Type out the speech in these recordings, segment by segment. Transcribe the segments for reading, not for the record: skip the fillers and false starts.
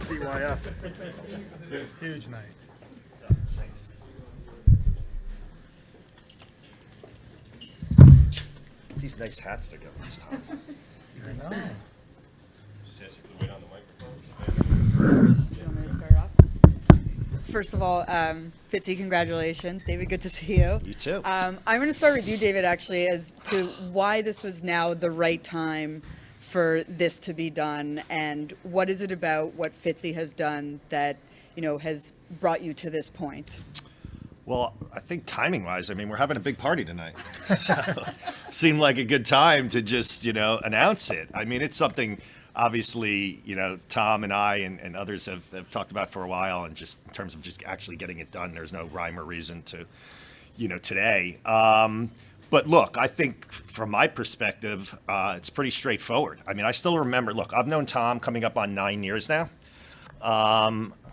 BYF. Huge night. These nice hats they're giving us, Tom. I know. Just ask you to wait on the microphone. Do you want me to start off? First of all, Fitzy, congratulations. David, good to see you. You too. I'm going to start with you, David, actually, as to why this was now the right time for this to be done, and what is it about what Fitzy has done that, has brought you to this point? Well, I think timing-wise, we're having a big party tonight. So it seemed like a good time to just, announce it. It's something, obviously, Tom and I and others have talked about for a while, and just in terms of just actually getting it done, there's no rhyme or reason to, today. But look, I think from my perspective, it's pretty straightforward. I still remember, look, I've known Tom coming up on 9 years now.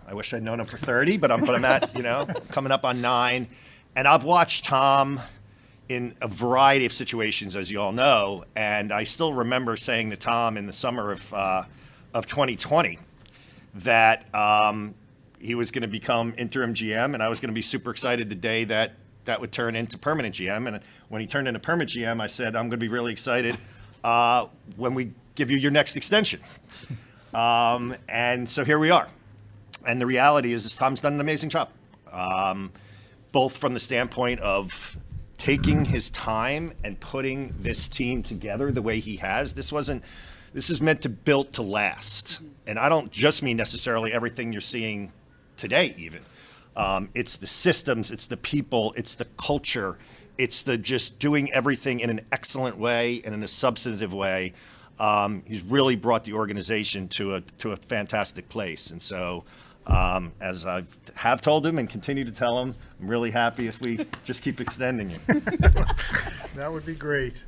I wish I'd known him for 30, but I'm at, coming up on 9. And I've watched Tom in a variety of situations, as you all know. And I still remember saying to Tom in the summer of 2020 that he was going to become interim GM, and I was going to be super excited the day that would turn into permanent GM. And when he turned into permanent GM, I said, I'm going to be really excited when we give you your next extension. And so here we are. And the reality is Tom's done an amazing job, both from the standpoint of taking his time and putting this team together the way he has. This is meant to build to last. And I don't just mean necessarily everything you're seeing today even. It's the systems, it's the people, it's the culture, it's the just doing everything in an excellent way and in a substantive way. He's really brought the organization to a fantastic place. And so, as I have told him and continue to tell him, I'm really happy if we just keep extending it. That would be great.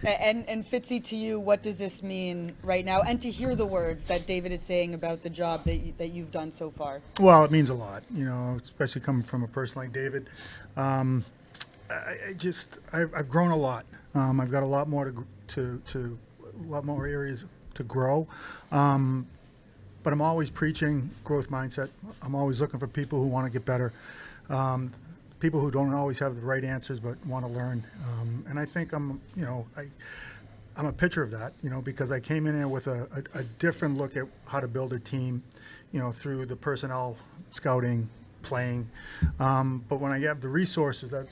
And Fitzy, to you, what does this mean right now? And to hear the words that David is saying about the job that you've done so far. Well, it means a lot, especially coming from a person like David. I've grown a lot. I've got a lot more to a lot more areas to grow. But I'm always preaching growth mindset. I'm always looking for people who want to get better. People who don't always have the right answers but want to learn. And I think I'm a picture of that, because I came in here with a different look at how to build a team, through the personnel scouting, playing. But when I have the resources that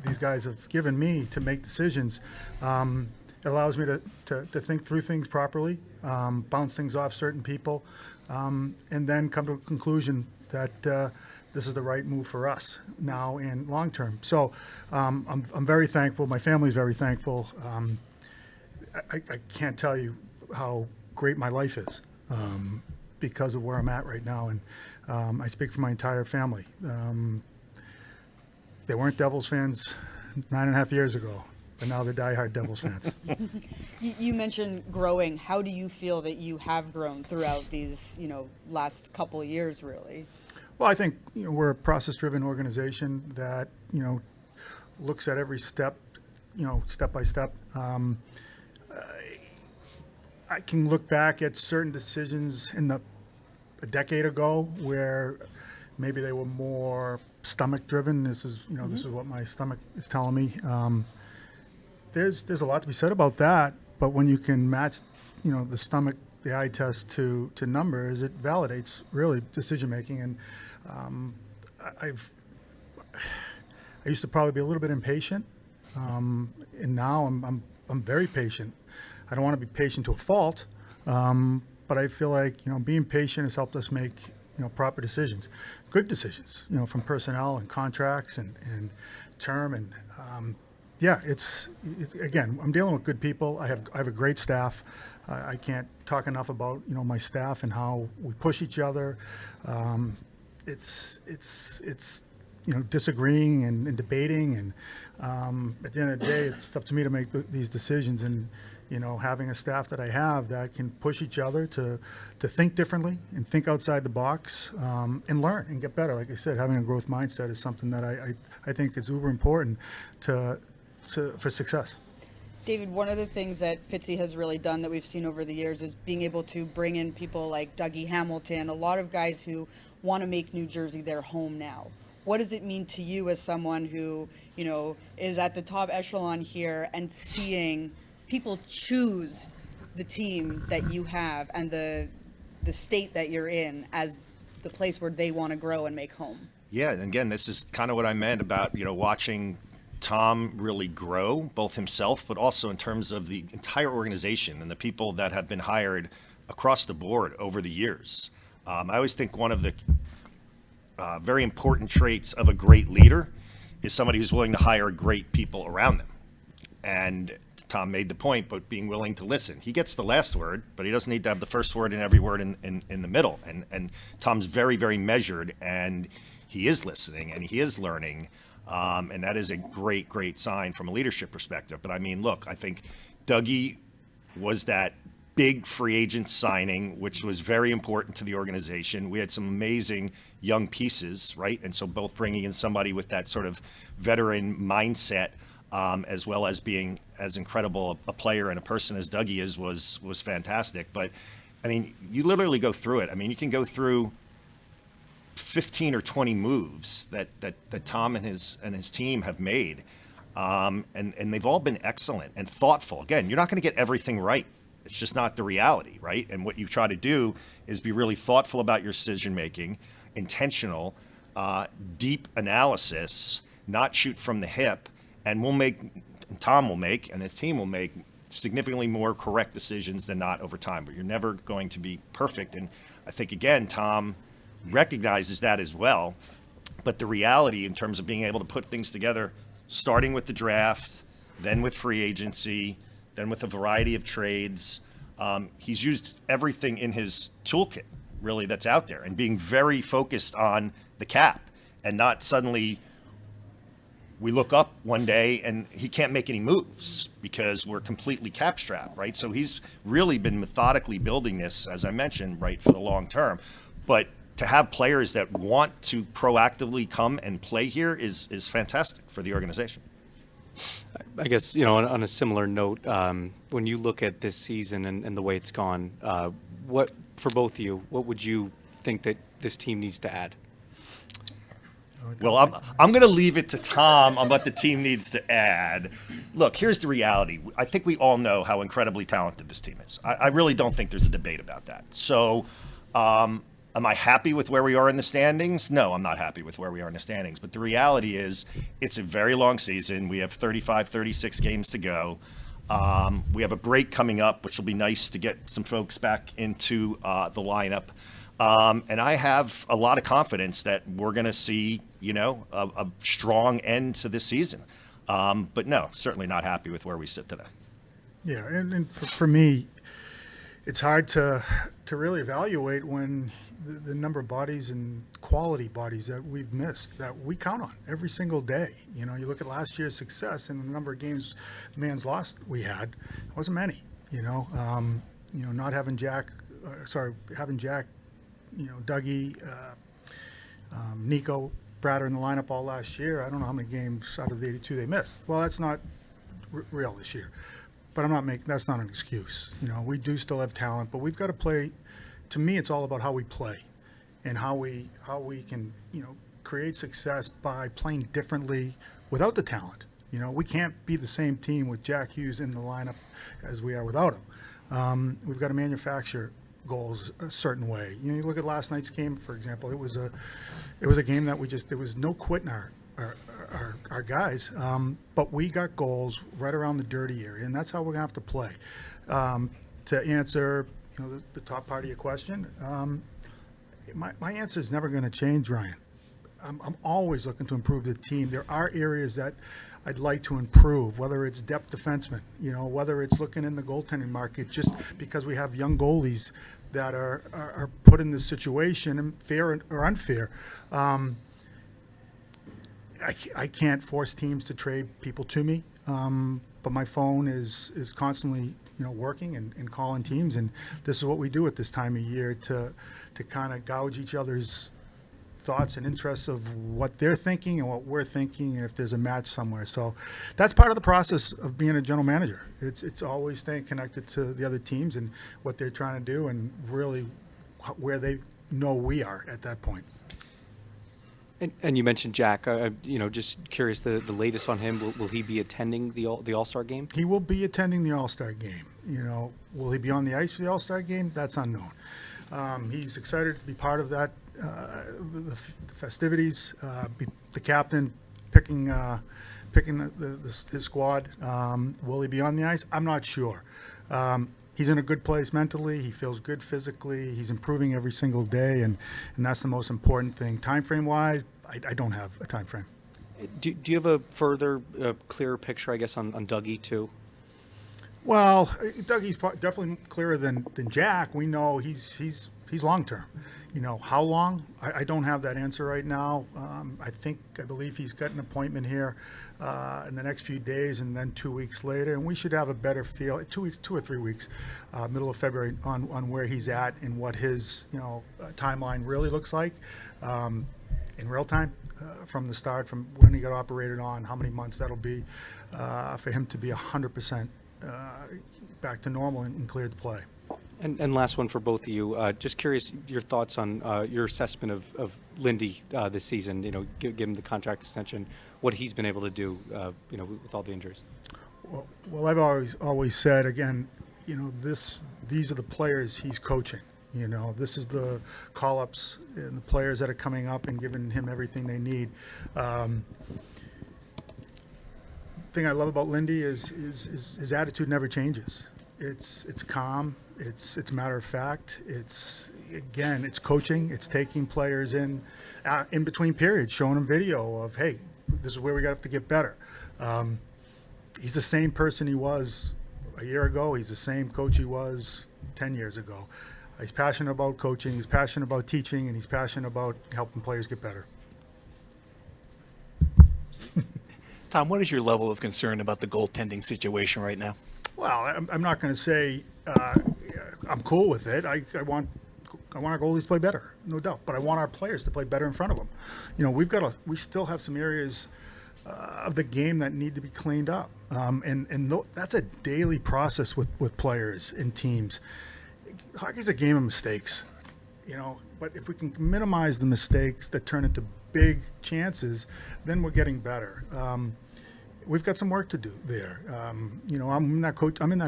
these guys have given me to make decisions, it allows me to think through things properly, bounce things off certain people, and then come to a conclusion that this is the right move for us now and long term. So I'm very thankful. My family's very thankful. I can't tell you how great my life is because of where I'm at right now. And I speak for my entire family. They weren't Devils fans 9.5 years ago, but now they're diehard Devils fans. You mentioned growing. How do you feel that you have grown throughout these, last couple of years, really? Well, I think we're a process-driven organization that looks at every step, step by step. I can look back at certain decisions a decade ago where maybe they were more stomach-driven. This is this is what my stomach is telling me. There's a lot to be said about that, but when you can match, the stomach, the eye test to numbers, it validates really decision making. And I used to probably be a little bit impatient, and now I'm very patient. I don't want to be patient to a fault, but I feel like being patient has helped us make proper decisions, good decisions, from personnel and contracts and term and. Yeah, it's again, I'm dealing with good people. I have a great staff. I can't talk enough about my staff and how we push each other. It's disagreeing and debating, and at the end of the day, it's up to me to make these decisions. And having a staff that I have that can push each other to think differently and think outside the box and learn and get better. Like I said, having a growth mindset is something that I think is uber important for success. David, one of the things that Fitzy has really done that we've seen over the years is being able to bring in people like Dougie Hamilton, a lot of guys who want to make New Jersey their home now. What does it mean to you as someone who, is at the top echelon here and seeing people choose the team that you have and the state that you're in as the place where they want to grow and make home? Yeah, and again, this is kind of what I meant about, watching Tom really grow, both himself, but also in terms of the entire organization and the people that have been hired across the board over the years. I always think one of the very important traits of a great leader is somebody who's willing to hire great people around them. And Tom made the point, but being willing to listen. He gets the last word, but he doesn't need to have the first word and every word in the middle. And Tom's very, very measured, and he is listening and he is learning. And that is a great, great sign from a leadership perspective. But I mean, look, I think Dougie was that big free agent signing, which was very important to the organization. We had some amazing young pieces, right? And so both bringing in somebody with that sort of veteran mindset, as well as being as incredible a player and a person as Dougie is, was fantastic. But I mean, you literally go through it. I mean, you can go through 15 or 20 moves that Tom and his team have made, and they've all been excellent and thoughtful. Again, you're not going to get everything right. It's just not the reality, right? And what you try to do is be really thoughtful about your decision making, intentional, deep analysis, not shoot from the hip, and Tom will make, and his team will make significantly more correct decisions than not over time. But you're never going to be perfect. And I think, again, Tom recognizes that as well. But the reality in terms of being able to put things together, starting with the draft, then with free agency, then with a variety of trades, he's used everything in his toolkit, really, that's out there, and being very focused on the cap, and not suddenly we look up one day and he can't make any moves because we're completely cap strapped, right? So he's really been methodically building this, as I mentioned, right, for the long term. But to have players that want to proactively come and play here is fantastic for the organization. I guess, on a similar note, when you look at this season and the way it's gone, what, for both of you, what would you think that this team needs to add? Well, I'm going to leave it to Tom on what the team needs to add. Look, here's the reality. I think we all know how incredibly talented this team is. I really don't think there's a debate about that. So, am I happy with where we are in the standings? No, I'm not happy with where we are in the standings. But the reality is it's a very long season. We have 35, 36 games to go. We have a break coming up, which will be nice to get some folks back into the lineup. And I have a lot of confidence that we're going to see, a strong end to this season. But no, certainly not happy with where we sit today. Yeah, and for me, it's hard to really evaluate when the number of bodies and quality bodies that we've missed that we count on every single day. You look at last year's success and the number of games man's lost we had, it wasn't many. Not having having Jack, Dougie, Nico, Bratter in the lineup all last year. I don't know how many games out of the 82 they missed. Well, that's not real this year. But that's not an excuse. We do still have talent, but we've got to play. To me, it's all about how we play and how we can, create success by playing differently without the talent. We can't be the same team with Jack Hughes in the lineup as we are without him. We've got to manufacture goals a certain way. You look at last night's game, for example. It was a game that there was no quitting our guys, but we got goals right around the dirty area, and that's how we're gonna have to play. To answer, the top part of your question, my answer is never going to change, Ryan. I'm always looking to improve the team. There are areas that I'd like to improve, whether it's depth defensemen, whether it's looking in the goaltending market, just because we have young goalies that are put in this situation, and fair or unfair. I can't force teams to trade people to me, but my phone is constantly working and calling teams, and this is what we do at this time of year to kind of gouge each other's thoughts and interests of what they're thinking and what we're thinking, and if there's a match somewhere. So that's part of the process of being a general manager. It's always staying connected to the other teams and what they're trying to do, and really where they know we are at that point. And you mentioned Jack. Just curious, the latest on him. Will he be attending the All-Star game? He will be attending the All-Star game. Will he be on the ice for the All-Star game? That's unknown. He's excited to be part of that, the festivities, be the captain, picking his squad. Will he be on the ice? I'm not sure. He's in a good place mentally. He feels good physically. He's improving every single day, and that's the most important thing. Time frame wise, I don't have a time frame. Do you have a further, clearer picture, I guess, on Dougie too? Well, Dougie's definitely clearer than Jack. We know he's long term. How long? I don't have that answer right now. I believe he's got an appointment here in the next few days, and then 2 weeks later, and we should have a better feel. 2 or 3 weeks, middle of February, on where he's at and what his timeline really looks like in real time. From the start, from when he got operated on, how many months that'll be for him to be 100% back to normal and cleared to play. And last one for both of you. Just curious, your thoughts on your assessment of Lindy this season. Given the contract extension, what he's been able to do, with all the injuries. Well, I've always said, again, these are the players he's coaching. This is the call-ups and the players that are coming up and giving him everything they need. Thing I love about Lindy is his attitude never changes. It's calm. It's matter of fact. It's coaching. It's taking players in between periods, showing them video of, hey, this is where we got to get better. He's the same person he was a year ago. He's the same coach he was 10 years ago. He's passionate about coaching. He's passionate about teaching, and he's passionate about helping players get better. Tom, what is your level of concern about the goaltending situation right now? Well, I'm not going to say I'm cool with it. I want our goalies to play better, no doubt. But I want our players to play better in front of them. We still have some areas of the game that need to be cleaned up, that's a daily process with players and teams. Hockey's a game of mistakes, But if we can minimize the mistakes that turn into big chances, then we're getting better. We've got some work to do there. I'm in that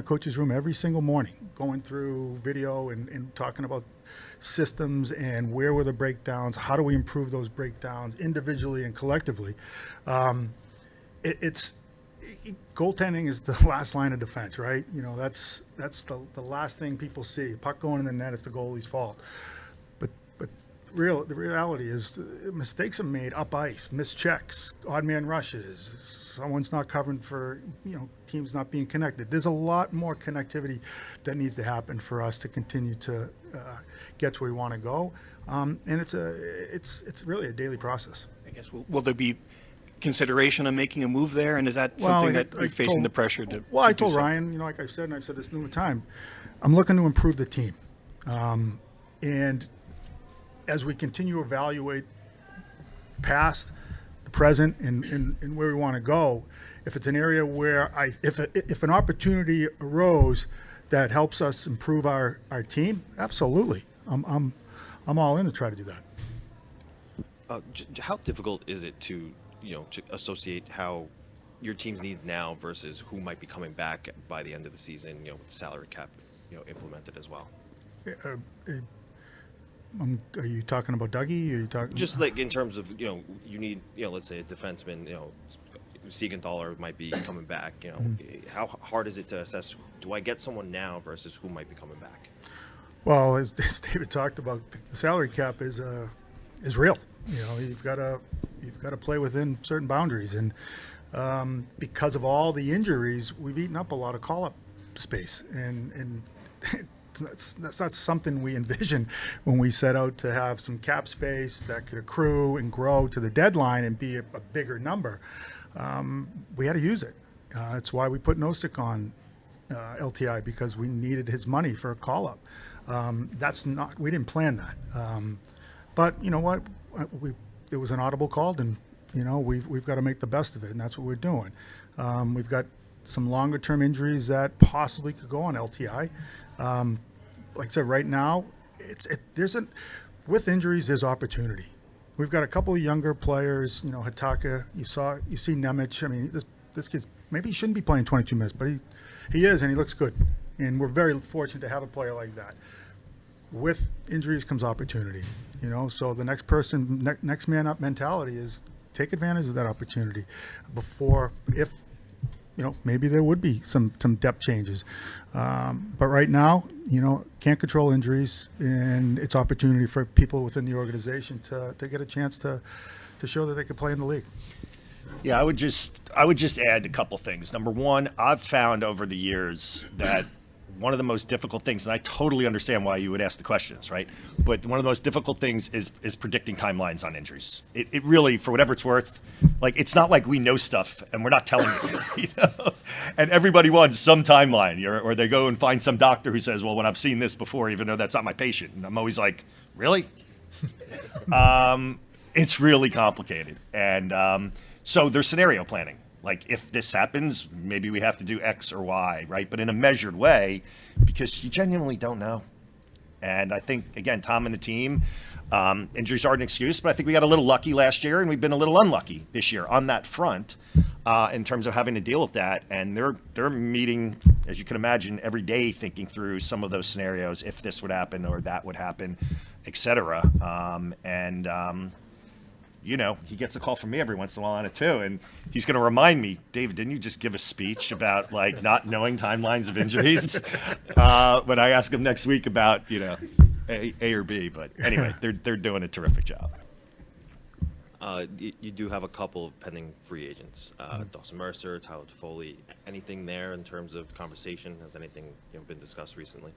coach's room every single morning, going through video and talking about systems and where were the breakdowns, how do we improve those breakdowns individually and collectively. Goaltending is the last line of defense, right? That's the last thing people see. A puck going in the net, it's the goalie's fault. But the reality is mistakes are made up ice, missed checks, odd man rushes, someone's not covering for, teams not being connected. There's a lot more connectivity that needs to happen for us to continue to get to where we want to go. And it's really a daily process. I guess, will there be consideration on making a move there, and is that something that you're facing the pressure to? Well, I told Ryan, like I've said, and I've said this numerous times, I'm looking to improve the team, and as we continue to evaluate past, the present, and where we want to go, if it's an area where if an opportunity arose that helps us improve our team, absolutely, I'm all in to try to do that. How difficult is it to associate how your team's needs now versus who might be coming back by the end of the season, with the salary cap, implemented as well? Are you talking about Dougie? Are you talking just like in terms of you need let's say a defenseman, Siegenthaler might be coming back. How hard is it to assess? Do I get someone now versus who might be coming back? Well, as David talked about, the salary cap is real. You've got to play within certain boundaries, and because of all the injuries, we've eaten up a lot of call-up space, and that's not something we envisioned when we set out to have some cap space that could accrue and grow to the deadline and be a bigger number. We had to use it. That's why we put Nosek on LTI, because we needed his money for a call-up. We didn't plan that. But you know what? there was an audible called, and we've got to make the best of it, and that's what we're doing. We've got some longer term injuries that possibly could go on LTI. Like I said, right now, with injuries, there's opportunity. We've got a couple of younger players, Hitaka, you see Nemec. I mean, this kid's, maybe he shouldn't be playing 22 minutes, but he is, and he looks good. And we're very fortunate to have a player like that. With injuries comes opportunity, so the next person, next man up mentality is take advantage of that opportunity if maybe there would be some depth changes. But right now, can't control injuries, and it's opportunity for people within the organization to get a chance to show that they can play in the league. Yeah, I would just add a couple things. Number one, I've found over the years that one of the most difficult things, and I totally understand why you would ask the questions, right? But one of the most difficult things is predicting timelines on injuries. It really, for whatever it's worth, like, it's not like we know stuff and we're not telling you, And everybody wants some timeline, or they go and find some doctor who says, well, when I've seen this before, even though that's not my patient. And I'm always like, really? It's really complicated. And so there's scenario planning. Like, if this happens, maybe we have to do X or Y, right? But in a measured way, because you genuinely don't know. And I think, again, Tom and the team, injuries aren't an excuse, but I think we got a little lucky last year, and we've been a little unlucky this year on that front in terms of having to deal with that. And they're meeting, as you can imagine, every day, thinking through some of those scenarios, if this would happen or that would happen, et cetera. He gets a call from me every once in a while on it too, and he's going to remind me, David, didn't you just give a speech about like not knowing timelines of injuries? When I ask him next week about A or B, but anyway, they're doing a terrific job. You do have a couple of pending free agents, Dawson Mercer, Tyler Toffoli. Anything there in terms of conversation? Has anything been discussed recently?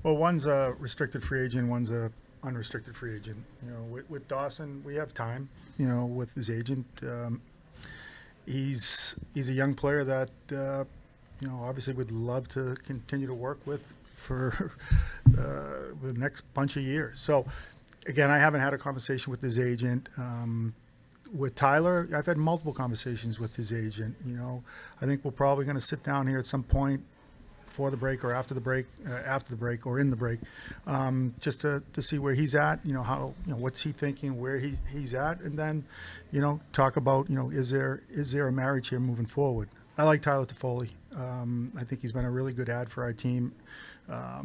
Well, one's a restricted free agent, one's a unrestricted free agent. With Dawson, we have time. With his agent, he's a young player that obviously would love to continue to work with for the next bunch of years. So, again, I haven't had a conversation with his agent. With Tyler, I've had multiple conversations with his agent. I think we're probably going to sit down here at some point before the break or after the break or in the break, just to see where he's at, how, what's he thinking, where he's at, and then, talk about, is there a marriage here moving forward? I like Tyler Toffoli. I think he's been a really good ad for our team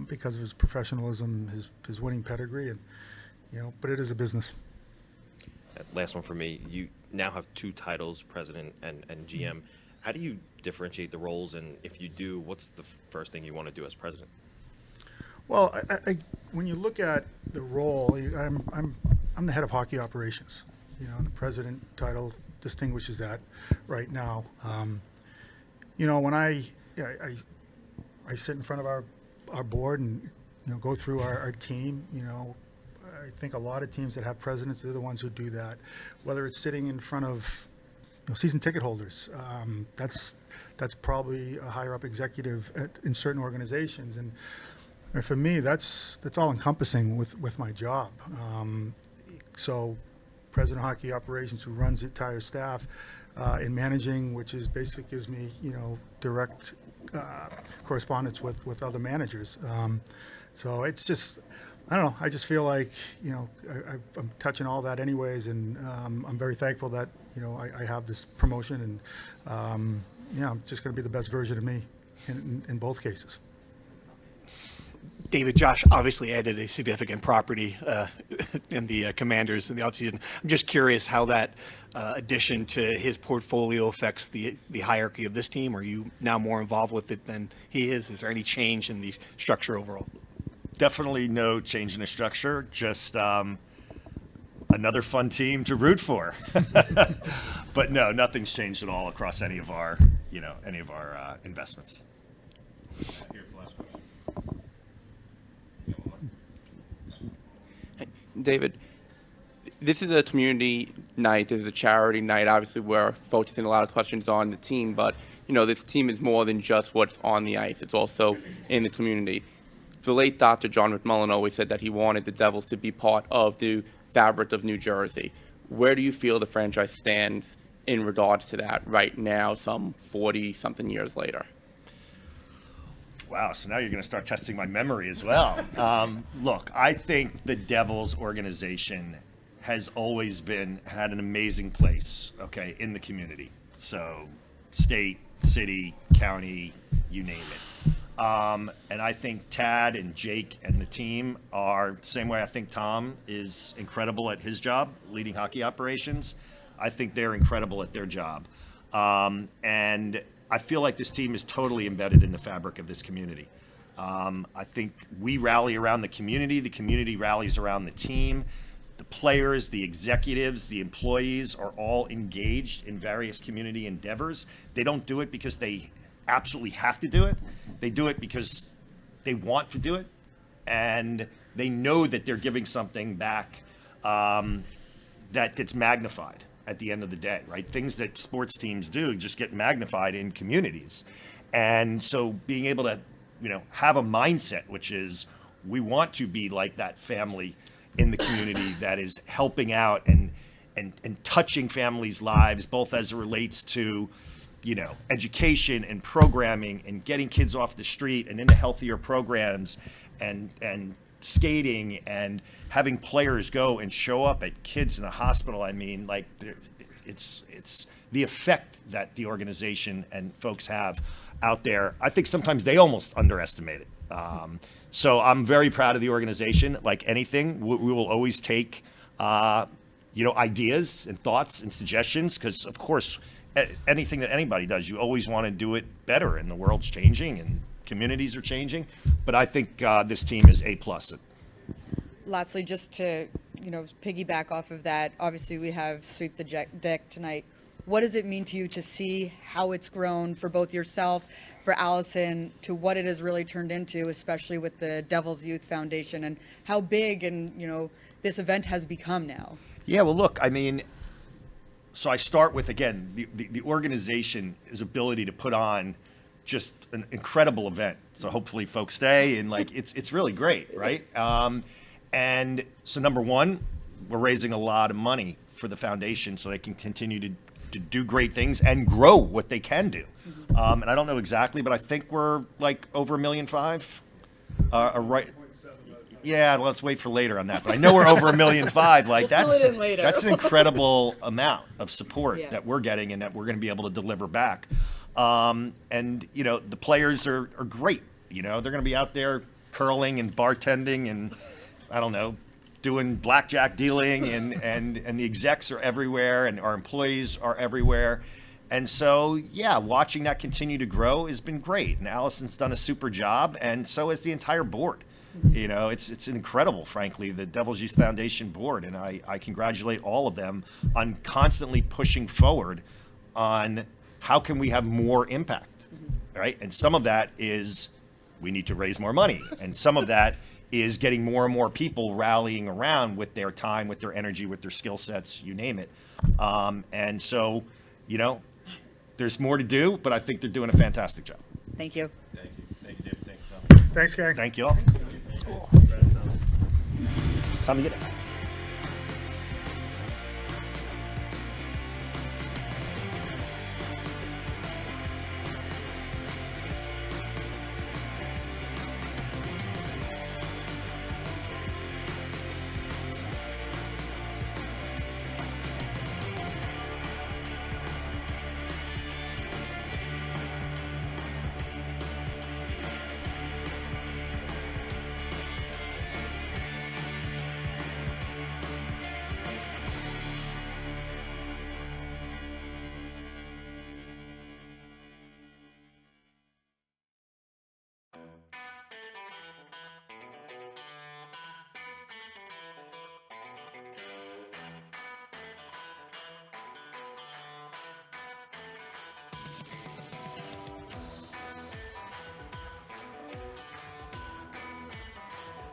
because of his professionalism, his winning pedigree, and, but it is a business. Last one for me. You now have two titles, president and GM. How do you differentiate the roles, and if you do, what's the first thing you want to do as president? Well, I when you look at the role, I'm the head of hockey operations. And the president title distinguishes that right now. When I sit in front of our board and go through our team, I think a lot of teams that have presidents, they're the ones who do that. Whether it's sitting in front of season ticket holders, that's probably a higher up executive in certain organizations, and for me, that's all encompassing with my job. So, president of hockey operations, who runs the entire staff, in managing, which is basically gives me direct correspondence with other managers. So it's just, I don't know. I just feel like I'm touching all that anyways, and I'm very thankful that I have this promotion, and I'm just going to be the best version of me in both cases. David, Josh obviously added a significant property in the Commanders in the offseason. I'm just curious how that addition to his portfolio affects the hierarchy of this team. Are you now more involved with it than he is? Is there any change in the structure overall? Definitely no change in the structure, just another fun team to root for. But no, nothing's changed at all across any of our investments. David, this is a community night. This is a charity night. Obviously, we're focusing a lot of questions on the team, but this team is more than just what's on the ice. It's also in the community. The late Dr. John McMullen always said that he wanted the Devils to be part of the fabric of New Jersey. Where do you feel the franchise stands in regards to that right now, some 40-something years later? Wow, so now you're going to start testing my memory as well. Look, I think the Devils organization has always had an amazing place, okay, in the community. So state, city, county, you name it. And I think Tad and Jake and the team are the same way I think Tom is incredible at his job, leading hockey operations. I think they're incredible at their job. And I feel like this team is totally embedded in the fabric of this community. I think we rally around the community rallies around the team. The players, the executives, the employees are all engaged in various community endeavors. They don't do it because they absolutely have to do it. They do it because they want to do it, and they know that they're giving something back that gets magnified at the end of the day, right? Things that sports teams do just get magnified in communities. And so being able to, have a mindset, which is we want to be like that family in the community that is helping out and touching families' lives, both as it relates to, education and programming and getting kids off the street and into healthier programs and skating and having players go and show up at kids in a hospital. I mean, like, it's the effect that the organization and folks have out there. I think sometimes they almost underestimate it. So I'm very proud of the organization. Like anything, we will always take, ideas and thoughts and suggestions, because of course, anything that anybody does, you always want to do it better, and the world's changing and communities are changing. But I think this team is A+. Lastly, just to piggyback off of that, obviously we have Sweep the Deck tonight. What does it mean to you to see how it's grown for both yourself, for Allison, to what it has really turned into, especially with the Devils Youth Foundation, and how big and this event has become now? Yeah, well, look, I mean, so I start with, again, the organization's ability to put on just an incredible event. So hopefully folks stay, and it's really great, right? And so number one, we're raising a lot of money for the foundation so they can continue to do great things and grow what they can do. And I don't know exactly, but I think we're like over $1.5 million. Right? Yeah, let's wait for later on that. But I know we're over $1.5 million. Like that's an incredible amount of support that we're getting and that we're going to be able to deliver back. And the players are great. They're going to be out there curling and bartending and I don't know, doing blackjack dealing, and the execs are everywhere, and our employees are everywhere. And so, watching that continue to grow has been great. And Allison's done a super job, and so has the entire board. It's incredible, frankly, the Devils Youth Foundation board, and I congratulate all of them on constantly pushing forward on how can we have more impact, right? And some of that is we need to raise more money, and some of that is getting more and more people rallying around with their time, with their energy, with their skill sets, you name it. And so, there's more to do, but I think they're doing a fantastic job. Thank you. Thank you. Thank you, David. Thanks, Tom. Thanks, Gary. Thank you all. Come and get it.